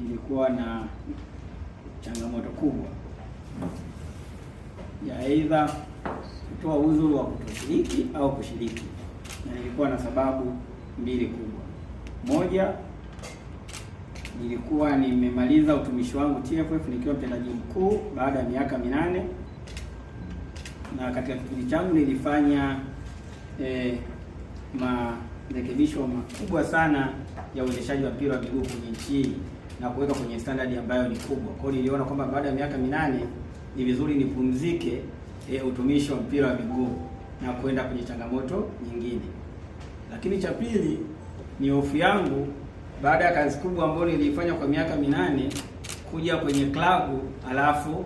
ilikuwa na changamoto kubwa ya aidha kutoa udhuru wa kutoshiriki au kushiriki, na ilikuwa na sababu mbili kubwa. Moja, nilikuwa nimemaliza utumishi wangu TFF nikiwa mtendaji mkuu baada ya miaka 8, na katika kipindi changu nilifanya marekebisho makubwa sana ya uendeshaji wa mpira wa miguu kwenye nchi na kuweka kwenye standard ambayo ni kubwa. Kwa hiyo niliona kwamba baada ya miaka 8 ni vizuri nipumzike utumishi wa mpira wa miguu na kwenda kwenye changamoto nyingine. Lakini cha pili ni hofu yangu baada ya kazi kubwa ambayo nilifanya kwa miaka 8 kuja kwenye klabu alafu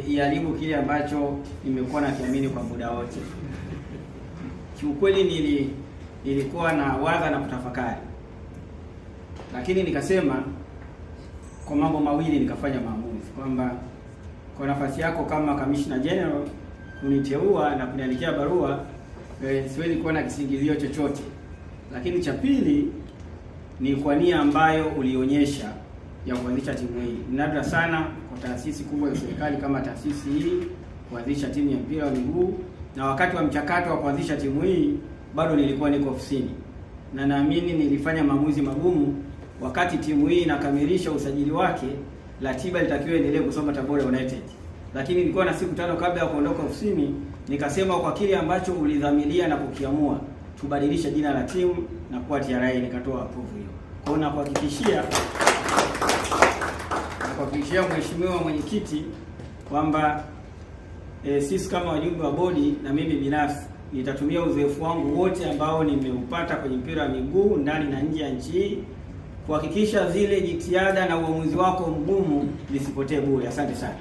iharibu kile ambacho nimekuwa nakiamini kwa muda wote. Kiukweli nilikuwa na waza na kutafakari, lakini nikasema kwa mambo mawili nikafanya maamuzi kwamba kwa nafasi yako kama Commissioner General kuniteua na kuniandikia barua, siwezi kuwa na kisingizio chochote. Lakini cha pili ni kwa nia ambayo ulionyesha ya kuanzisha timu hii. Ni nadra sana kwa taasisi kubwa ya serikali kama taasisi hii kuanzisha timu ya mpira wa miguu, na wakati wa mchakato wa kuanzisha timu hii bado nilikuwa niko ofisini, na naamini nilifanya maamuzi magumu. Wakati timu hii inakamilisha usajili wake, ratiba ilitakiwa endelee kusoma Tabora United, lakini nilikuwa na siku 5 kabla ya kuondoka ofisini, nikasema kwa kile ambacho ulidhamiria na kukiamua, tubadilishe jina la timu na kuwa TRA. Nikatoa approve hiyo. Kwa hiyo nakuhakikishia Mheshimiwa Mwenyekiti kwamba sisi kama wajumbe wa bodi na mimi binafsi nitatumia uzoefu wangu wote ambao nimeupata kwenye mpira wa miguu ndani na nje ya nchi kuhakikisha zile jitihada na uamuzi wako mgumu visipotee bure. Asante sana.